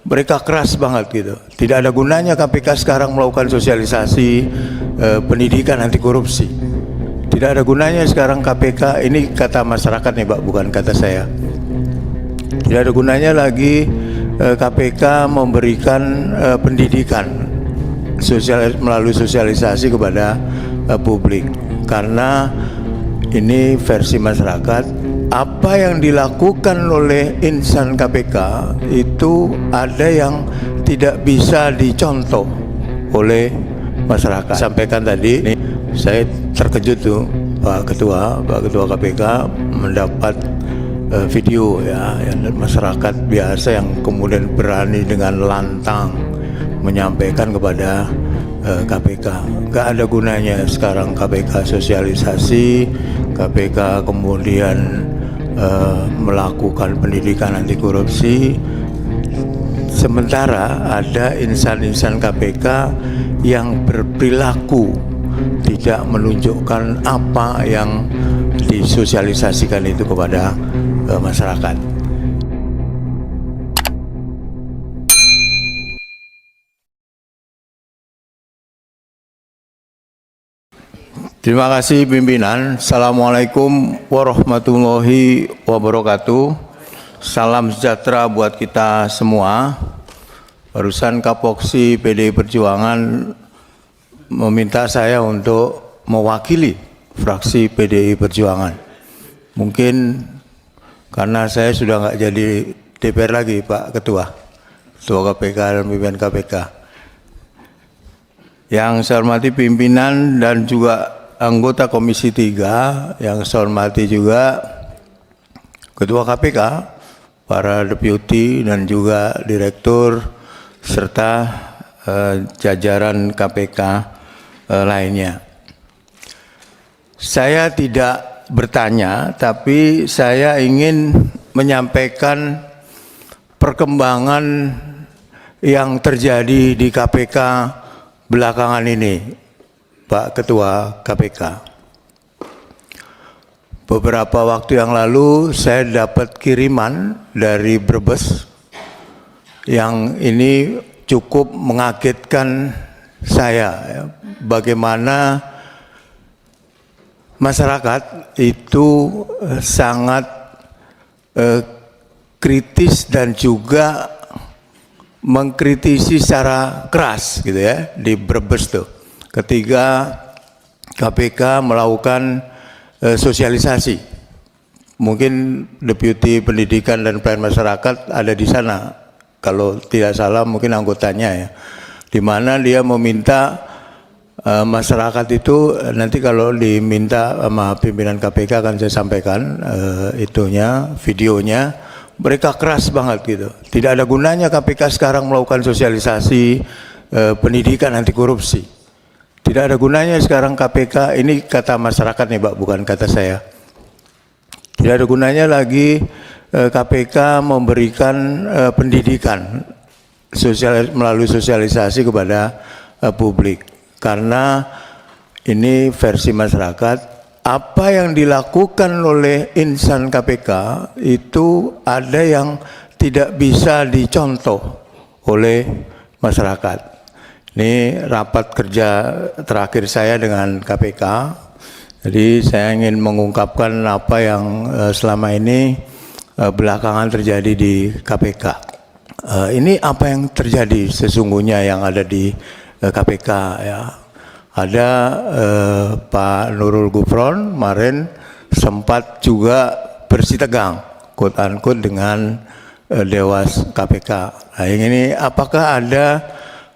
mereka keras banget gitu. Tidak ada gunanya KPK sekarang melakukan sosialisasi pendidikan anti korupsi. Tidak ada gunanya sekarang KPK, ini kata masyarakat nih Pak, bukan kata saya. Tidak ada gunanya lagi KPK memberikan pendidikan melalui sosialisasi kepada publik, karena ini versi masyarakat. Apa yang dilakukan oleh insan KPK itu ada yang tidak bisa dicontoh oleh masyarakat. Sampaikan tadi, saya terkejut tuh Pak Ketua KPK mendapat video ya masyarakat biasa yang kemudian berani dengan lantang menyampaikan kepada KPK. Nggak ada gunanya sekarang KPK sosialisasi, KPK kemudian melakukan pendidikan anti korupsi, sementara ada insan-insan KPK yang berperilaku tidak menunjukkan apa yang disosialisasikan itu kepada masyarakat. Terima kasih pimpinan. Assalamualaikum warahmatullahi wabarakatuh. Salam sejahtera buat kita semua. Barusan Kapoksi PDI Perjuangan meminta saya untuk mewakili fraksi PDI Perjuangan. Mungkin karena saya sudah nggak jadi DPR lagi Pak Ketua KPK dan pimpinan KPK. Yang saya hormati pimpinan dan juga anggota Komisi 3, yang saya hormati juga Ketua KPK, para deputi dan juga direktur serta jajaran KPK lainnya. Saya tidak bertanya, tapi saya ingin menyampaikan perkembangan yang terjadi di KPK belakangan ini, Pak Ketua KPK. Beberapa waktu yang lalu saya dapat kiriman dari Brebes yang ini cukup mengagetkan saya ya, bagaimana masyarakat itu sangat kritis dan juga mengkritisi secara keras gitu ya di Brebes tuh, ketika KPK melakukan sosialisasi. Mungkin Deputi Pendidikan dan Pelayanan Masyarakat ada di sana, kalau tidak salah mungkin anggotanya ya, di mana dia meminta masyarakat itu, nanti kalau diminta sama pimpinan KPK akan saya sampaikan videonya, mereka keras banget gitu. Tidak ada gunanya KPK sekarang melakukan sosialisasi pendidikan anti korupsi. Tidak ada gunanya sekarang KPK, ini kata masyarakat nih Pak, bukan kata saya. Tidak ada gunanya lagi KPK memberikan pendidikan melalui sosialisasi kepada publik, karena ini versi masyarakat. Apa yang dilakukan oleh insan KPK itu ada yang tidak bisa dicontoh oleh masyarakat. Ini rapat kerja terakhir saya dengan KPK, jadi saya ingin mengungkapkan apa yang selama ini belakangan terjadi di KPK. Ini apa yang terjadi sesungguhnya yang ada di KPK ya. Ada Pak Nurul Gufron kemarin sempat juga bersitegang quote unquote dengan Dewas KPK. Nah, ini apakah ada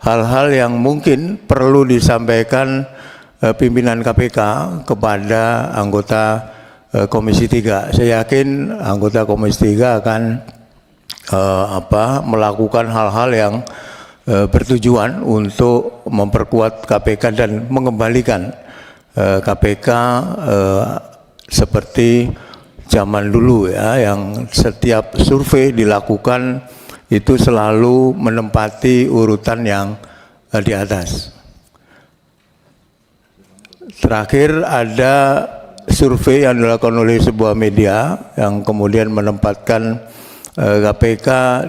hal-hal yang mungkin perlu disampaikan pimpinan KPK kepada anggota Komisi 3? Saya yakin anggota Komisi 3 akan melakukan hal-hal yang bertujuan untuk memperkuat KPK dan mengembalikan KPK seperti zaman dulu ya, yang setiap survei dilakukan itu selalu menempati urutan yang di atas. Terakhir ada survei yang dilakukan oleh sebuah media yang kemudian menempatkan KPK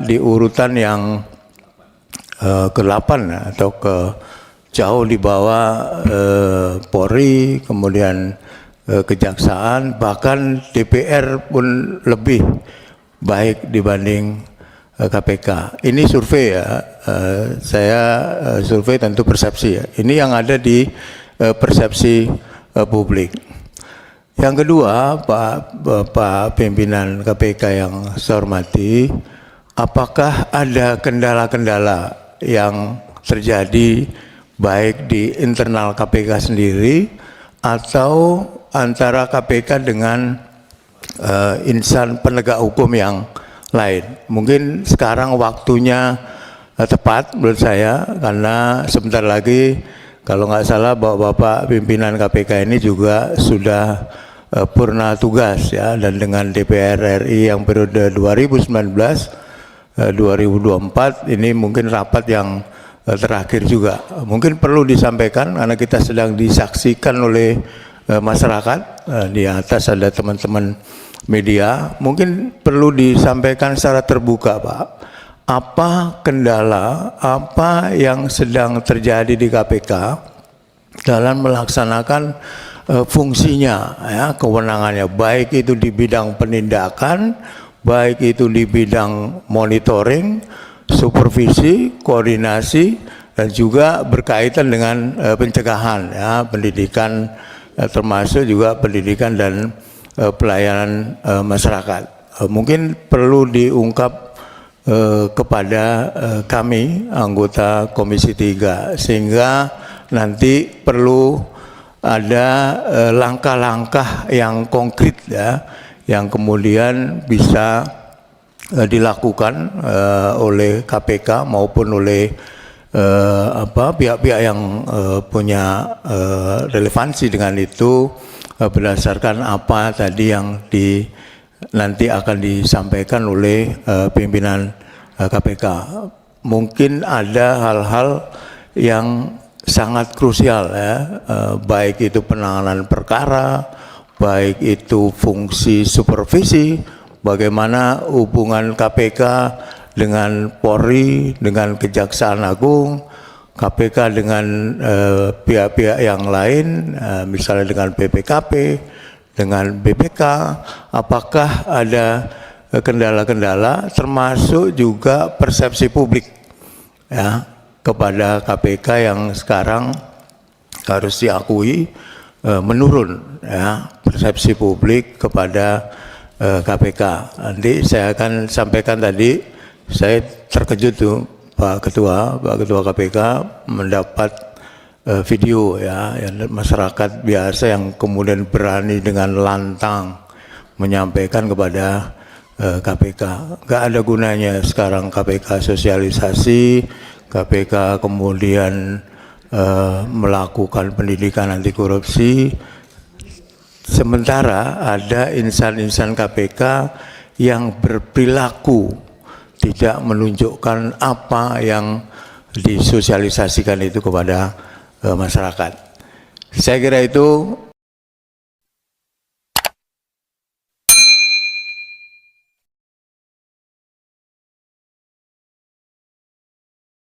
di urutan yang ke-8 atau jauh di bawah Polri, kemudian Kejaksaan, bahkan DPR pun lebih baik dibanding KPK. Ini survei ya, saya survei tentu persepsi ya. Ini yang ada di persepsi publik. Yang kedua, Pak Pimpinan KPK yang saya hormati, apakah ada kendala-kendala yang terjadi baik di internal KPK sendiri atau antara KPK dengan insan penegak hukum yang lain? Mungkin sekarang waktunya tepat menurut saya, karena sebentar lagi kalau nggak salah Bapak pimpinan KPK ini juga sudah purna tugas ya, dan dengan DPR RI yang periode 2019-2024 ini mungkin rapat yang terakhir juga. Mungkin perlu disampaikan karena kita sedang disaksikan oleh masyarakat, di atas ada teman-teman media, mungkin perlu disampaikan secara terbuka, Pak. Apa kendala, apa yang sedang terjadi di KPK dalam melaksanakan fungsinya, ya, kewenangannya, baik itu di bidang penindakan, baik itu di bidang monitoring, supervisi, koordinasi, dan juga berkaitan dengan pencegahan, ya, pendidikan, termasuk juga pendidikan dan pelayanan masyarakat. Mungkin perlu diungkap kepada kami anggota Komisi 3, sehingga nanti perlu ada langkah-langkah yang konkret ya, yang kemudian bisa dilakukan oleh KPK maupun oleh pihak-pihak yang punya relevansi dengan itu, berdasarkan apa tadi yang nanti akan disampaikan oleh pimpinan KPK. Mungkin ada hal-hal yang sangat krusial ya, baik itu penanganan perkara, baik itu fungsi supervisi, bagaimana hubungan KPK dengan Polri, dengan Kejaksaan Agung, KPK dengan pihak-pihak yang lain, misalnya dengan BPKP, dengan BPK, apakah ada kendala-kendala, termasuk juga persepsi publik ya kepada KPK yang sekarang harus diakui menurun ya, persepsi publik kepada KPK. Nanti saya akan sampaikan, tadi saya terkejut tuh Pak Ketua KPK mendapat video ya, masyarakat biasa yang kemudian berani dengan lantang menyampaikan kepada KPK. Nggak ada gunanya sekarang KPK sosialisasi, KPK kemudian melakukan pendidikan anti korupsi, sementara ada insan-insan KPK yang berperilaku tidak menunjukkan apa yang disosialisasikan itu kepada masyarakat. Saya kira itu